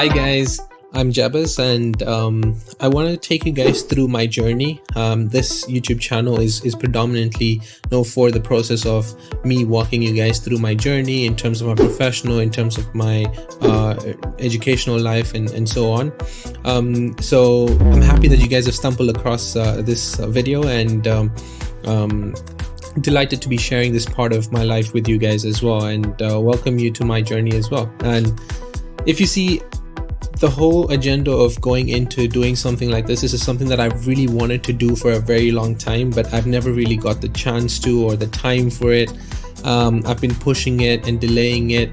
Hi guys, I'm Jabez, and I want to take you guys through my journey. This YouTube channel is predominantly for the process of me walking you guys through my journey in terms of my professional, in terms of my educational life, and so on. So I'm happy that you guys have stumbled across this video, and delighted to be sharing this part of my life with you guys as well, and welcome you to my journey as well. And if you see, the whole agenda of going into doing something like this is something that I've really wanted to do for a very long time, but I've never really got the chance to or the time for it. I've been pushing it and delaying it.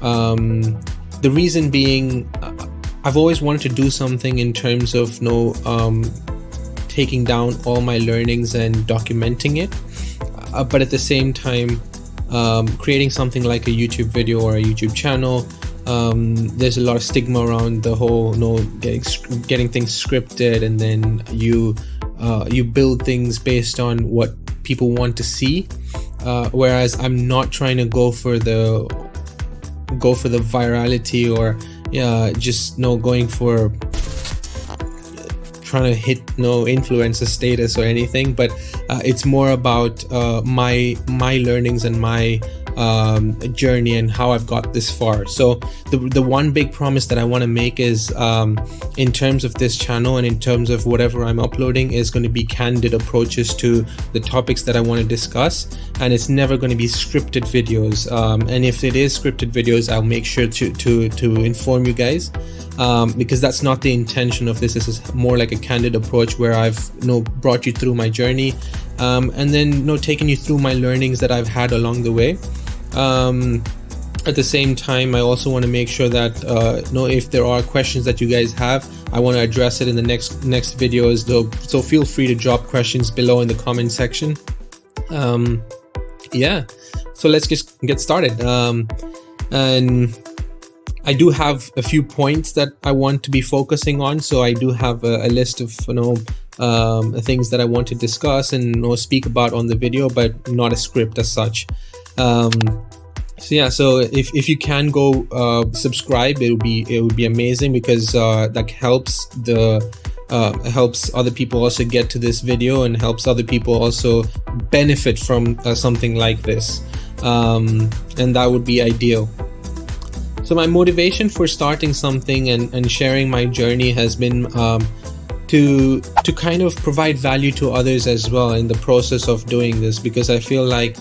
The reason being, I've always wanted to do something in terms of taking down all my learnings and documenting it, but at the same time creating something like a YouTube video or a YouTube channel. There's a lot of stigma around the whole getting things scripted, and then you build things based on what people want to see, whereas I'm not trying to go for the virality or just going for trying to hit influencer status or anything, but it's more about my learnings and my journey and how I've got this far. So the one big promise that I want to make is in terms of this channel and in terms of whatever I'm uploading is going to be candid approaches to the topics that I want to discuss, and it's never going to be scripted videos, and if it is scripted videos, I'll make sure to inform you guys, because that's not the intention of this. This is more like a candid approach where I've brought you through my journey, and then taken you through my learnings that I've had along the way. At the same time, I also want to make sure that if there are questions that you guys have, I want to address it in the next videos though, so feel free to drop questions below in the comment section. So let's just get started. And I do have a few points that I want to be focusing on, so I do have a list of things that I want to discuss and speak about on the video, but not a script as such. So if you can go subscribe, it would be amazing, because that helps helps other people also get to this video and helps other people also benefit from something like this, and that would be ideal. So my motivation for starting something and sharing my journey has been to kind of provide value to others as well in the process of doing this, because I feel like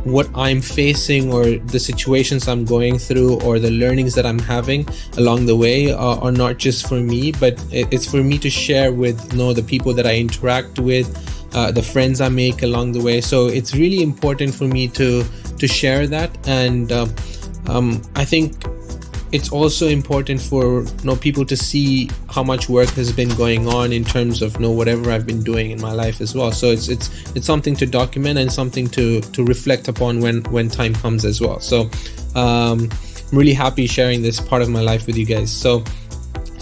what I'm facing or the situations I'm going through or the learnings that I'm having along the way are not just for me, but it's for me to share with the people that I interact with, the friends I make along the way. So it's really important for me to share that, and I think it's also important for people to see how much work has been going on in terms of whatever I've been doing in my life as well. So it's something to document and something to reflect upon when time comes as well. So I'm really happy sharing this part of my life with you guys. So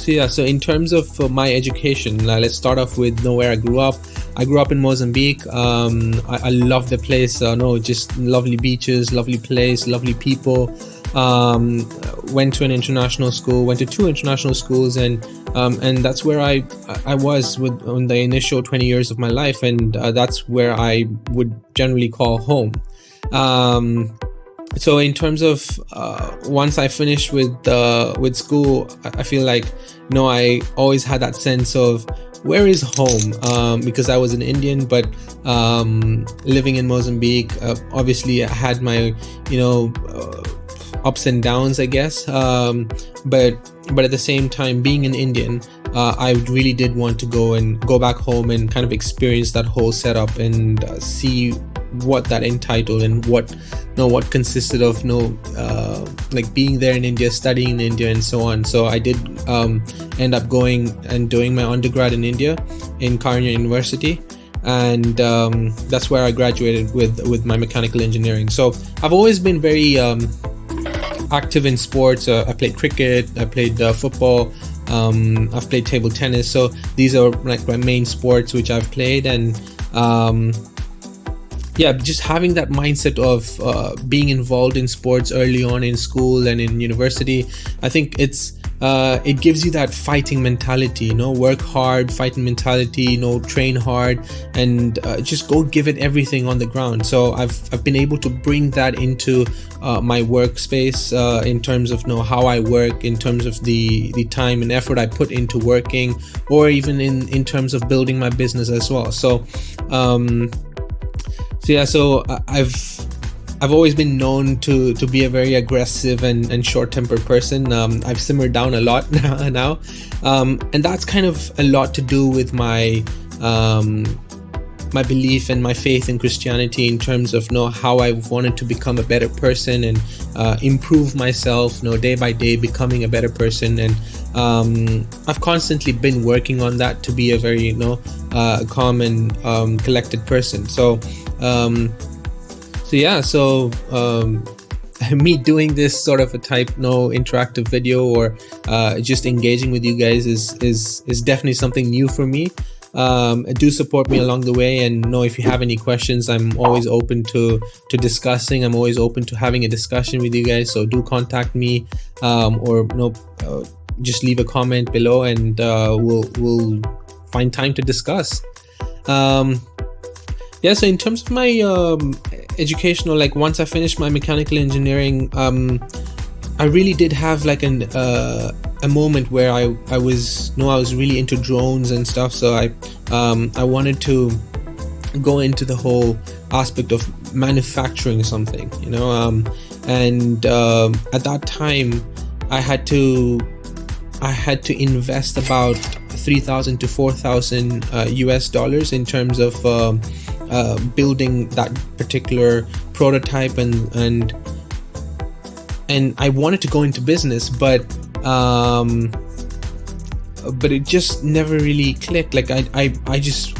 in terms of my education, let's start off with where I grew up. I grew up in Mozambique. I love the place. Just lovely beaches, lovely place, lovely people. Went to an international school, went to 2 international schools, and that's where I was on the initial 20 years of my life, and that's where I would generally call home. So in terms of once I finished with school, I feel like I always had that sense of where is home, because I was an Indian, but living in Mozambique, obviously I had my ups and downs, I guess, but at the same time, being an Indian, I really did want to go back home and kind of experience that whole setup and see what that entitled and what consisted of like being there in India, studying in India, and so on. So I did end up going and doing my undergrad in India in Karnia University, and that's where I graduated with my mechanical engineering. So I've always been very active in sports. I played cricket, I played football, I've played table tennis. So these are like my main sports which I've played, and just having that mindset of being involved in sports early on in school and in university, I think it's it gives you that fighting mentality, work hard, fighting mentality, train hard, and just go give it everything on the ground. So I've been able to bring that into my workspace, in terms of how I work, in terms of the time and effort I put into working, or even in terms of building my business as well. So I've always been known to be a very aggressive and short-tempered person. I've simmered down a lot now, and that's kind of a lot to do with my my belief and my faith in Christianity, in terms of how I've wanted to become a better person and improve myself, day by day, becoming a better person. And I've constantly been working on that to be a very calm and collected person. So me doing this sort of a type interactive video, or just engaging with you guys is definitely something new for me. Do support me along the way, and if you have any questions, I'm always open to discussing. I'm always open to having a discussion with you guys, so do contact me, or just leave a comment below, and we'll find time to discuss. So in terms of my educational, once I finished my mechanical engineering, I really did have a moment where I was really into drones and stuff. So I wanted to go into the whole aspect of manufacturing something, and at that time I had to invest about $3,000 to $4,000 US in terms of building that particular prototype, and I wanted to go into business, but it just never really clicked. I just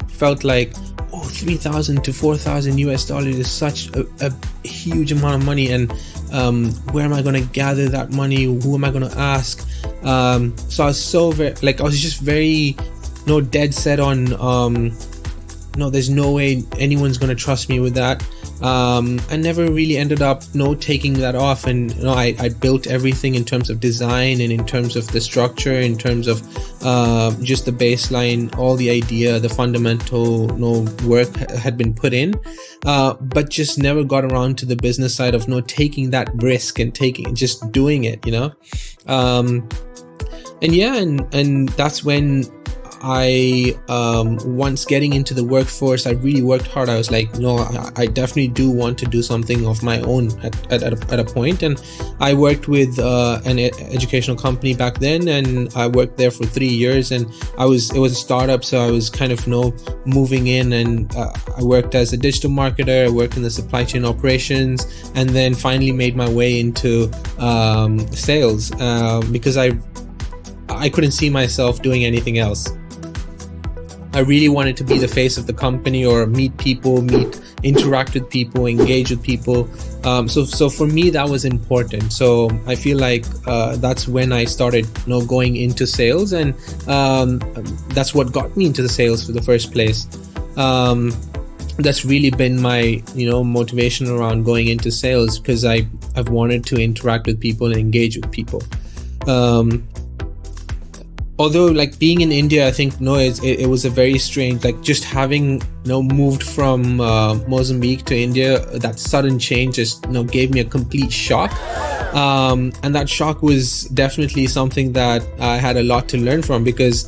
felt like, $3,000 to $4,000 US is such a huge amount of money, and where am I going to gather that money? Who am I going to ask? So I was just very dead set on there's no way anyone's going to trust me with that. I never really ended up taking that off, and I built everything in terms of design, and in terms of the structure, in terms of just the baseline, all the idea, the fundamental work had been put in, but just never got around to the business side of taking that risk and just doing it, and that's when I once getting into the workforce, I really worked hard. I was like, I definitely do want to do something of my own at a point. And I worked with an educational company back then, and I worked there for 3 years, and it was a startup, so I was kind of moving in, and I worked as a digital marketer. I worked in the supply chain operations, and then finally made my way into sales, because I couldn't see myself doing anything else. I really wanted to be the face of the company, or meet people, interact with people, engage with people. So for me, that was important. So I feel like that's when I started going into sales, and that's what got me into the sales for the first place. That's really been my motivation around going into sales, because I've wanted to interact with people and engage with people. Although being in India, I think it was a very strange, just having moved from Mozambique to India, that sudden change just gave me a complete shock, and that shock was definitely something that I had a lot to learn from, because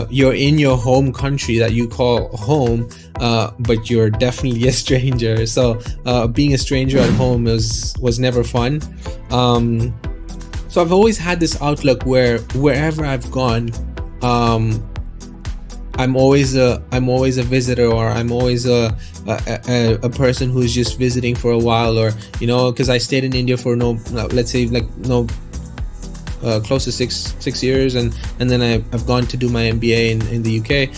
you're in your home country that you call home, but you're definitely a stranger. So being a stranger at home was never fun. So I've always had this outlook where wherever I've gone, I'm always a visitor, or I'm always a person who's just visiting for a while, or because I stayed in India for let's say close to six years, and then I've gone to do my MBA in the UK,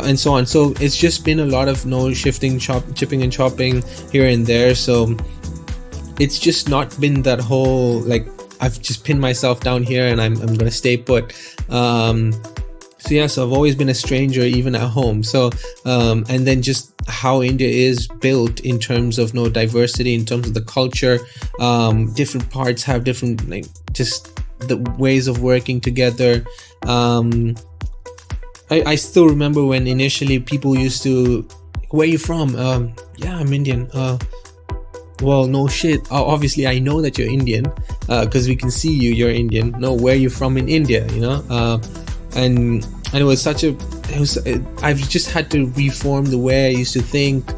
and so on. So it's just been a lot of chipping and chopping here and there. So it's just not been that whole I've just pinned myself down here and I'm gonna stay put. So I've always been a stranger even at home. So and then just how India is built in terms of diversity, in terms of the culture. Different parts have different just the ways of working together. I still remember when initially people used to, where are you from? Yeah, I'm Indian. Well, no shit. Obviously, I know that you're Indian because we can see you're Indian. No, where are you from in India? You know, and it was such a. I've just had to reform the way I used to think.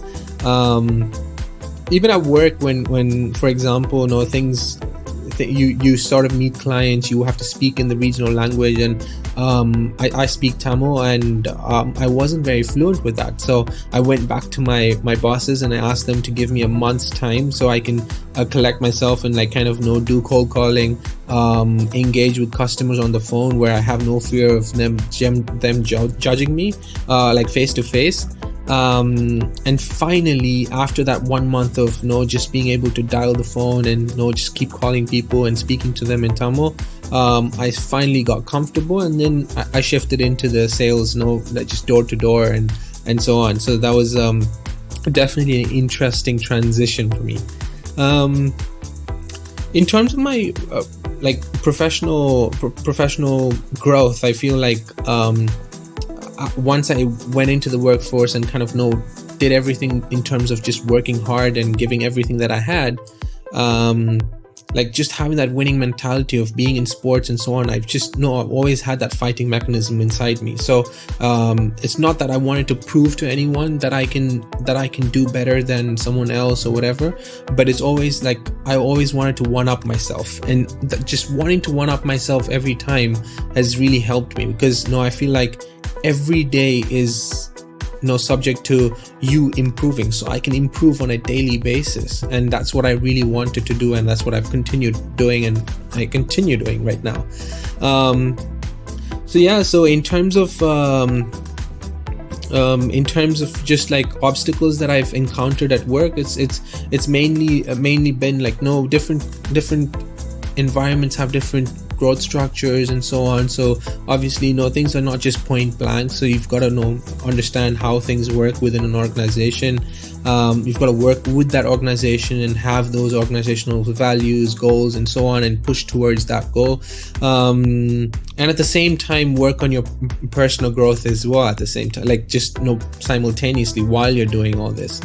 Even at work, when for example, things. You sort of meet clients, you have to speak in the regional language, and I speak Tamil, and I wasn't very fluent with that, so I went back to my bosses and I asked them to give me a month's time so I can collect myself and do cold calling, engage with customers on the phone where I have no fear of them judging me face to face. And finally, after that 1 month of just being able to dial the phone and just keep calling people and speaking to them in Tamil, I finally got comfortable, and then I shifted into the sales, just door to door and so on. So that was definitely an interesting transition for me. In terms of my professional growth, I feel like once I went into the workforce and did everything in terms of just working hard and giving everything that I had, just having that winning mentality of being in sports and so on, I've always had that fighting mechanism inside me. So it's not that I wanted to prove to anyone that I can do better than someone else or whatever, but it's always I always wanted to one up myself, and just wanting to one up myself every time has really helped me, because I feel like every day is subject to you improving, so I can improve on a daily basis, and that's what I really wanted to do, and that's what I've continued doing, and I continue doing right now. So in terms of just obstacles that I've encountered at work, it's mainly been different environments have different growth structures and so on. So obviously things are not just point blank, so you've got to understand how things work within an organization. You've got to work with that organization and have those organizational values, goals and so on, and push towards that goal, and at the same time work on your personal growth as well at the same time, simultaneously while you're doing all this.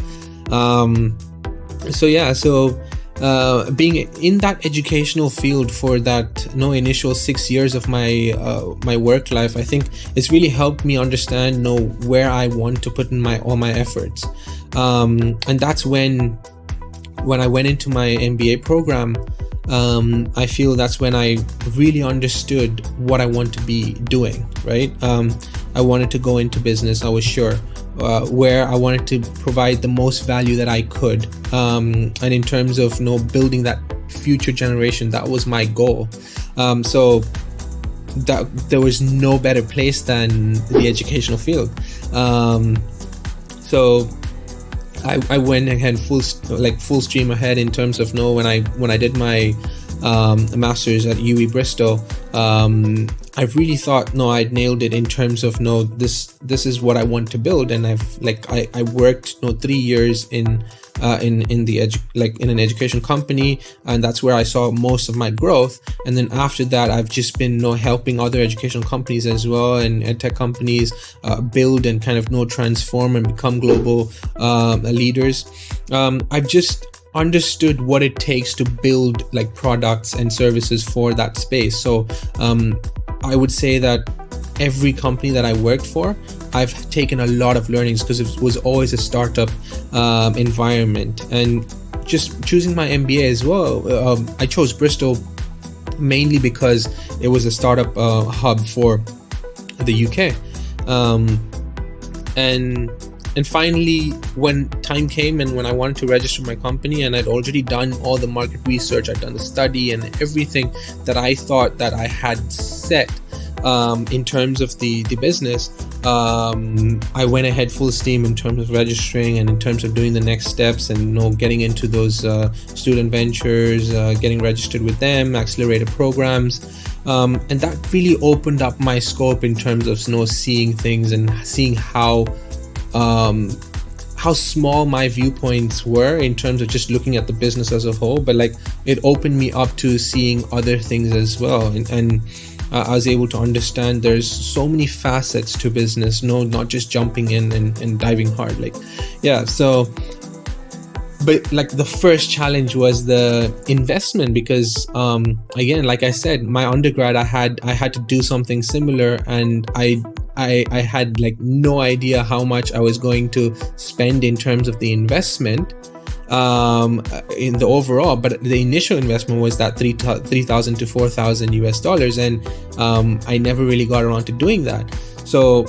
Being in that educational field for that initial 6 years of my work life, I think it's really helped me understand where I want to put in all my efforts, and that's when I went into my MBA program. I feel that's when I really understood what I want to be doing, right? I wanted to go into business, I was sure, where I wanted to provide the most value that I could, and in terms of building that future generation, that was my goal. So that there was no better place than the educational field. So I went ahead full stream ahead in terms of when I did my master's at UE Bristol. I really thought I'd nailed it in terms of this is what I want to build, and I worked 3 years in an education company, and that's where I saw most of my growth. And then after that, I've just been helping other educational companies as well, and edtech companies build and transform and become global leaders. I've just understood what it takes to build products and services for that space. So I would say that every company that I worked for, I've taken a lot of learnings, because it was always a startup environment. And just choosing my MBA as well, I chose Bristol mainly because it was a startup hub for the UK. And finally, when time came and when I wanted to register my company, and I'd already done all the market research, I'd done the study and everything that I thought that I had set in terms of the business, I went ahead full steam in terms of registering and in terms of doing the next steps, and getting into those student ventures, getting registered with them, accelerated programs, and that really opened up my scope in terms of seeing things and seeing how how small my viewpoints were in terms of just looking at the business as a whole, but like it opened me up to seeing other things as well, and I was able to understand there's so many facets to business, not just jumping in and diving hard. Like, yeah, so but like the first challenge was the investment, because again, like I said, my undergrad, I had to do something similar, and I had like no idea how much I was going to spend in terms of the investment in the overall, but the initial investment was that $3,000 to $4,000 and I never really got around to doing that. So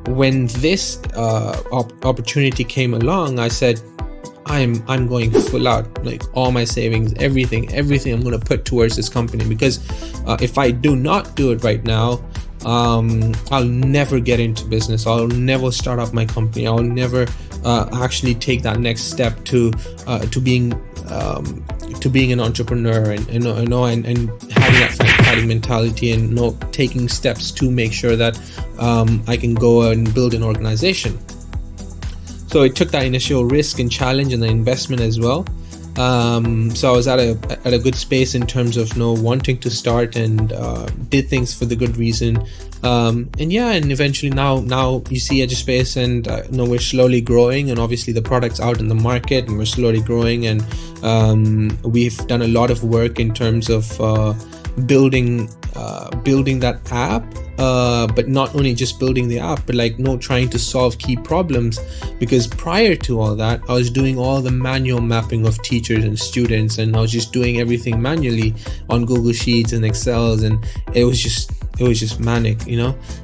when this opportunity came along, I said, I'm going full out, like all my savings, everything I'm going to put towards this company, because if I do not do it right now, I'll never get into business. I'll never start up my company. I'll never actually take that next step to being an entrepreneur, and having that fighting mentality, and taking steps to make sure that I can go and build an organization. So it took that initial risk and challenge and the investment as well. So I was at a good space in terms of wanting to start, and did things for the good reason. And eventually now you see EduSpace, and we're slowly growing, and obviously the product's out in the market, and we're slowly growing, and we've done a lot of work in terms of building that app, but not only just building the app, but trying to solve key problems, because prior to all that, I was doing all the manual mapping of teachers and students, and I was just doing everything manually on Google Sheets and Excels, and it was just manic,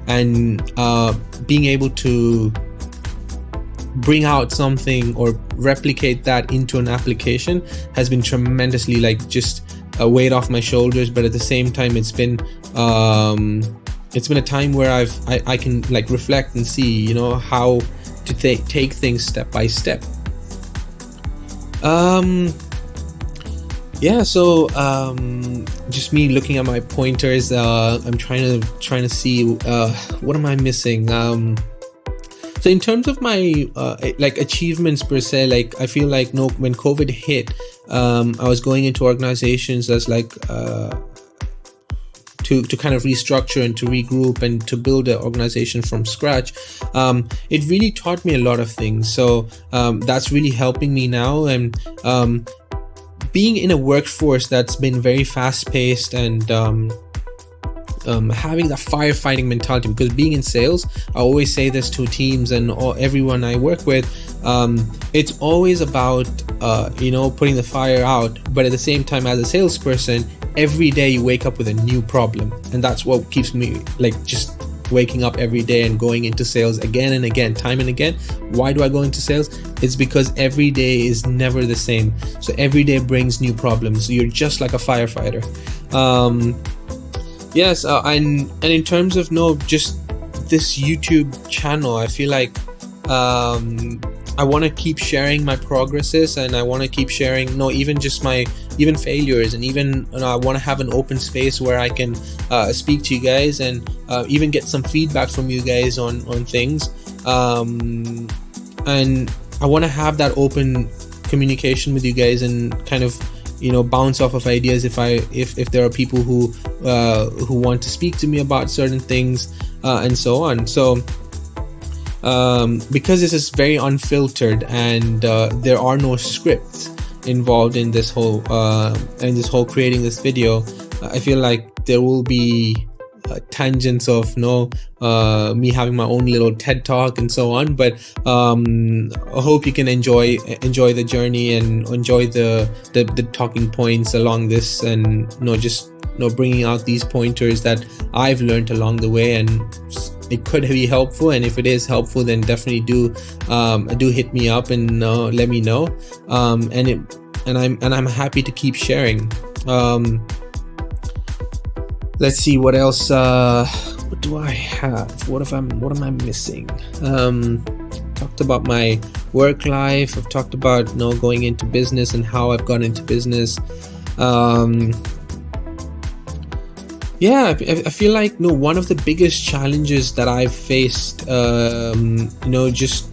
and being able to bring out something or replicate that into an application has been tremendously just a weight off my shoulders. But at the same time, it's been a time where I can reflect and see how to take things step by step. So just me looking at my pointers, I'm trying to see what am I missing. So in terms of my achievements per se, I feel when COVID hit, I was going into organizations as to kind of restructure and to regroup and to build an organization from scratch. It really taught me a lot of things. So that's really helping me now. And being in a workforce that's been very fast-paced, and having that firefighting mentality, because being in sales, I always say this to teams and everyone I work with, it's always about putting the fire out, but at the same time, as a salesperson, every day you wake up with a new problem, and that's what keeps me just waking up every day and going into sales again and again, time and again. Why do I go into sales? It's because every day is never the same, so every day brings new problems. So you're just like a firefighter. Yes, and in terms of just this YouTube channel, I feel I want to keep sharing my progresses, and I want to keep sharing even failures, and even I want to have an open space where I can speak to you guys, and even get some feedback from you guys on things, and I want to have that open communication with you guys, and kind of bounce off of ideas if there are people who want to speak to me about certain things, and so on. So because this is very unfiltered, and there are no scripts involved in this whole creating this video, I feel there will be tangents of me having my own little TED talk and so on, but I hope you can enjoy the journey and enjoy the talking points along this, and just bringing out these pointers that I've learned along the way, and it could be helpful. And if it is helpful, then definitely do hit me up and let me know, and I'm happy to keep sharing. Let's see what else. What do I have? What am I missing? Talked about my work life. I've talked about going into business and how I've gone into business. I feel one of the biggest challenges that I've faced, just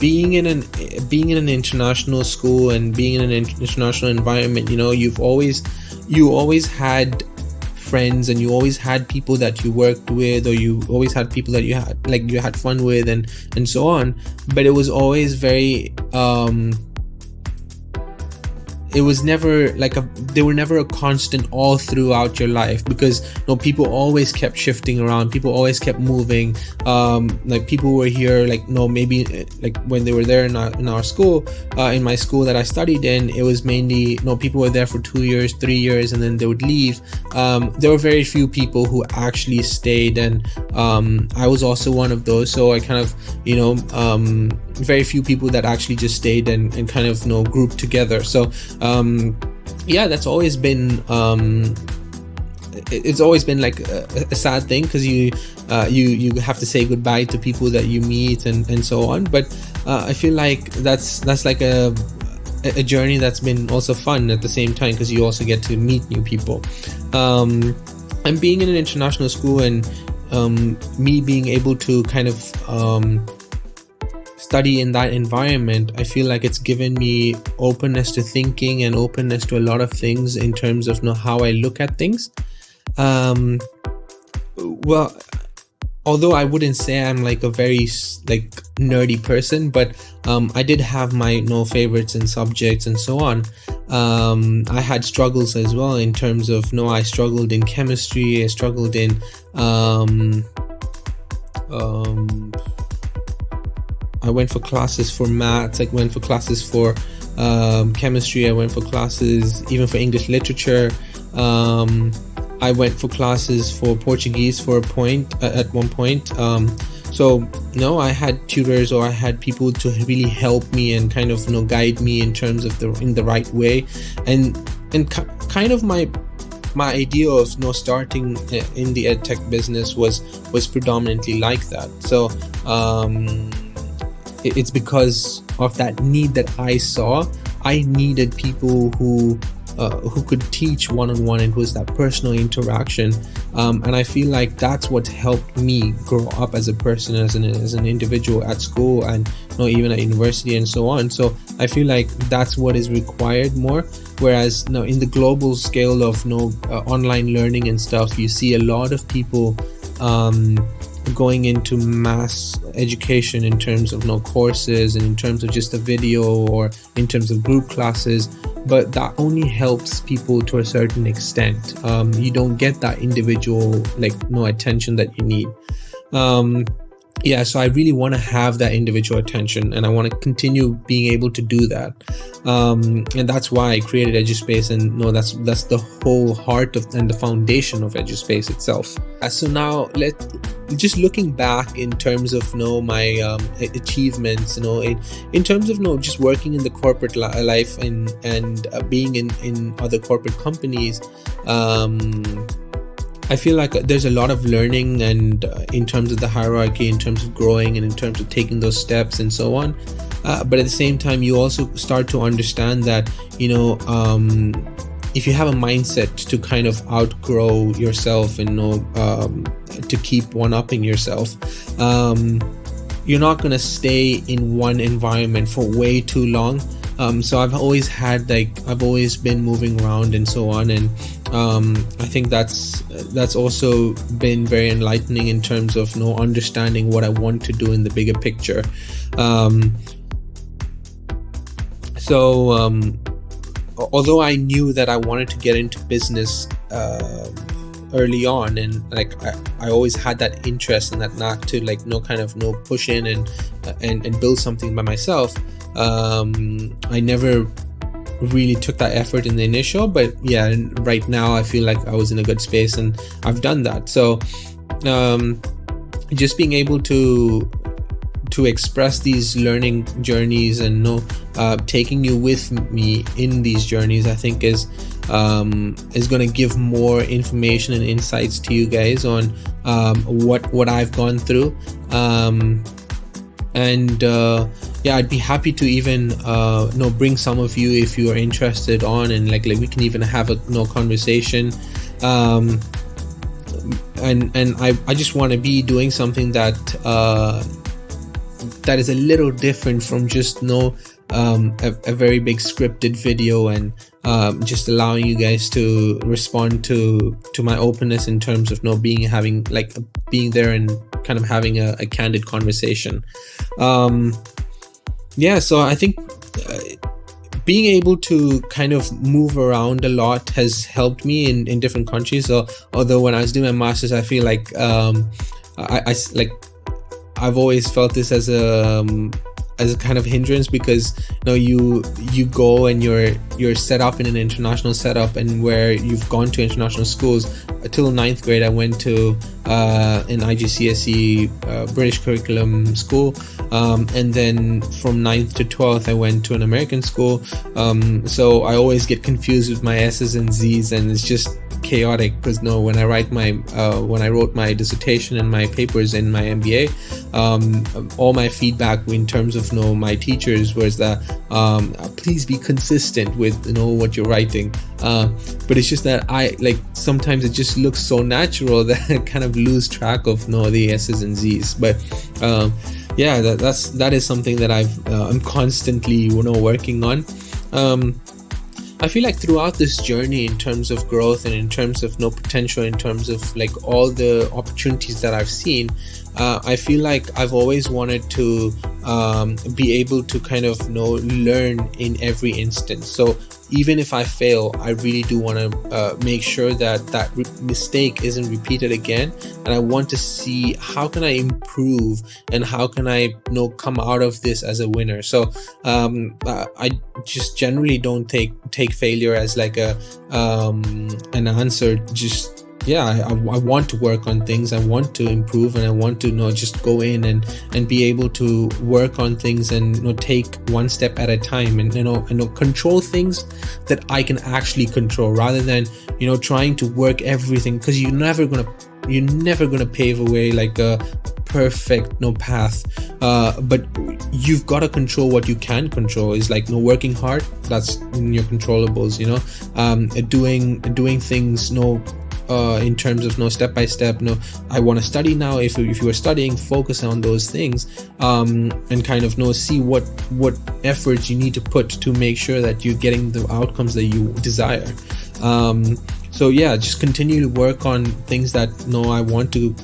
being in an international school and being in an international environment, you always had friends, and you always had people that you worked with, or you always had people that you had fun with, and so on. But it was always very it was never they were never a constant all throughout your life, because people always kept shifting around, people always kept moving. People were here maybe when they were there in our school, in my school that I studied in, it was mainly people were there for 2 years, 3 years, and then they would leave. There were very few people who actually stayed, and I was also one of those. So I kind of very few people that actually just stayed and kind of grouped together. So that's always been it's always been like a sad thing, because you have to say goodbye to people that you meet and so on. But I feel like that's like a journey that's been also fun at the same time, because you also get to meet new people. And being in an international school, and me being able to kind of study in that environment, I feel like it's given me openness to thinking and openness to a lot of things in terms of how I look at things. Well, although I wouldn't say I'm like a very nerdy person, but I did have my favorites and subjects and so on. I had struggles as well in terms of I struggled in chemistry, I struggled in I went for classes for maths, I went for classes for chemistry, I went for classes even for English literature. I went for classes for Portuguese at one point. So I had tutors, or I had people to really help me and kind of guide me in terms of in the right way, and kind of my idea of starting in the edtech business was predominantly like that. So it's because of that need that I saw. I needed people who could teach one-on-one, and it was that personal interaction. And I feel like that's what helped me grow up as a person, as an individual at school, and even at university and so on. So I feel like that's what is required more. Whereas in the global scale of online learning and stuff, you see a lot of people going into mass education in terms of courses, and in terms of just a video, or in terms of group classes. But that only helps people to a certain extent. You don't get that individual attention that you need. So I really want to have that individual attention, and I want to continue being able to do that. And that's why I created EduSpace, and that's the whole heart of and the foundation of EduSpace itself. So now just looking back in terms of my achievements, in terms of just working in the corporate life and being in other corporate companies. I feel like there's a lot of learning, and in terms of the hierarchy, in terms of growing, and in terms of taking those steps and so on. But at the same time, you also start to understand that, if you have a mindset to kind of outgrow yourself and to keep one-upping yourself, you're not going to stay in one environment for way too long. So I've always been moving around and so on, and I think that's also been very enlightening in terms of understanding what I want to do in the bigger picture. Although I knew that I wanted to get into business early on, and I always had that interest and that knack to push in and build something by myself. I never really took that effort in the initial, but right now I feel like I was in a good space, and I've done that. So just being able to express these learning journeys and taking you with me in these journeys, I think is going to give more information and insights to you guys on what I've gone through. I'd be happy to even bring some of you if you are interested on, and we can even have a conversation. And I just want to be doing something that that is a little different from just a very big scripted video, and just allowing you guys to respond to my openness in terms of being there and kind of having a candid conversation. Yeah, so I think being able to kind of move around a lot has helped me in different countries. So although when I was doing my master's, I feel like I've always felt this as a kind of hindrance, because you go and you're set up in an international setup, and where you've gone to international schools. Till 9th grade I went to an IGCSE British curriculum school, and then from 9th to 12th I went to an American school, so I always get confused with my S's and Z's, and it's just chaotic, because when I wrote my dissertation and my papers in my MBA, all my feedback in terms of my teachers was that please be consistent with what you're writing, but it's just that I sometimes it just looks so natural that I kind of lose track of the S's and Z's. But yeah, that is something that I'm constantly working on. I feel like throughout this journey, in terms of growth and in terms of potential, in terms of all the opportunities that I've seen, I feel like I've always wanted to be able to kind of learn in every instance. So even if I fail, I really do want to make sure that mistake isn't repeated again, and I want to see how can I improve and how can I come out of this as a winner. So I just generally don't take failure as like an answer. Just I want to work on things, I want to improve, and I want to just go in and be able to work on things and take one step at a time, and control things that I can actually control, rather than trying to work everything, because you're never gonna pave away like a perfect path, but you've got to control what you can control. Is working hard, that's in your controllables, doing things in terms of step by step. I want to study now. If you are studying, focus on those things, and kind of see what efforts you need to put to make sure that you're getting the outcomes that you desire. So yeah, just continue to work on things that I want to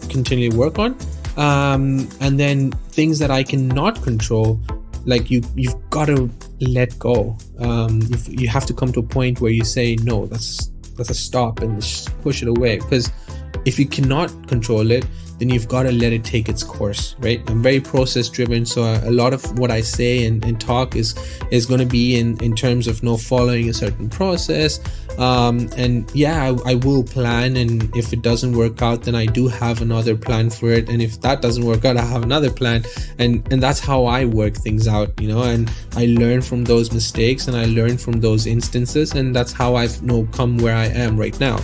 continue to work on, and then things that I cannot control, you've got to let go. You have to come to a point where you say no, that's a stop, and just push it away, because if you cannot control it, then you've got to let it take its course, right? I'm very process driven, so a lot of what I say and talk is going to be in terms of following a certain process, and yeah, I will plan, and if it doesn't work out, then I do have another plan for it, and if that doesn't work out, I have another plan, and that's how I work things out, and I learn from those mistakes, and I learn from those instances, and that's how I've come where I am right now.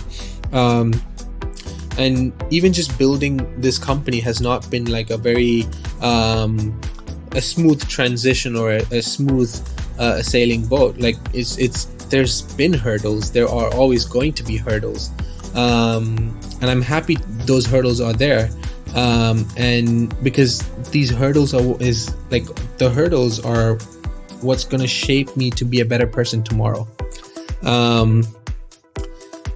And even just building this company has not been like a very a smooth transition or a smooth sailing boat. There's been hurdles. There are always going to be hurdles, and I'm happy those hurdles are there, and because these hurdles are what's going to shape me to be a better person tomorrow.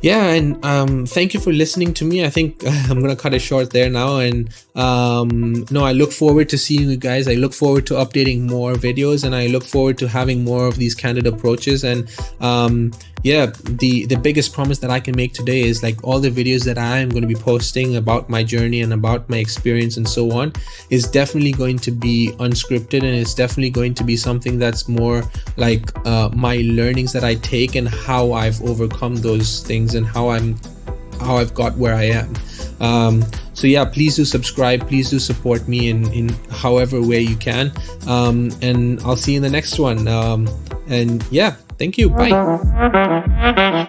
Yeah, and thank you for listening to me. I think I'm gonna cut it short there now, and I look forward to seeing you guys. I look forward to updating more videos, and I look forward to having more of these candid approaches. And yeah, the biggest promise that I can make today is all the videos that I am going to be posting about my journey and about my experience and so on is definitely going to be unscripted, and it's definitely going to be something that's more my learnings that I take and how I've overcome those things and how I've got where I am. So yeah, please do subscribe, please do support me in however way you can, and I'll see you in the next one. And yeah, thank you. Bye.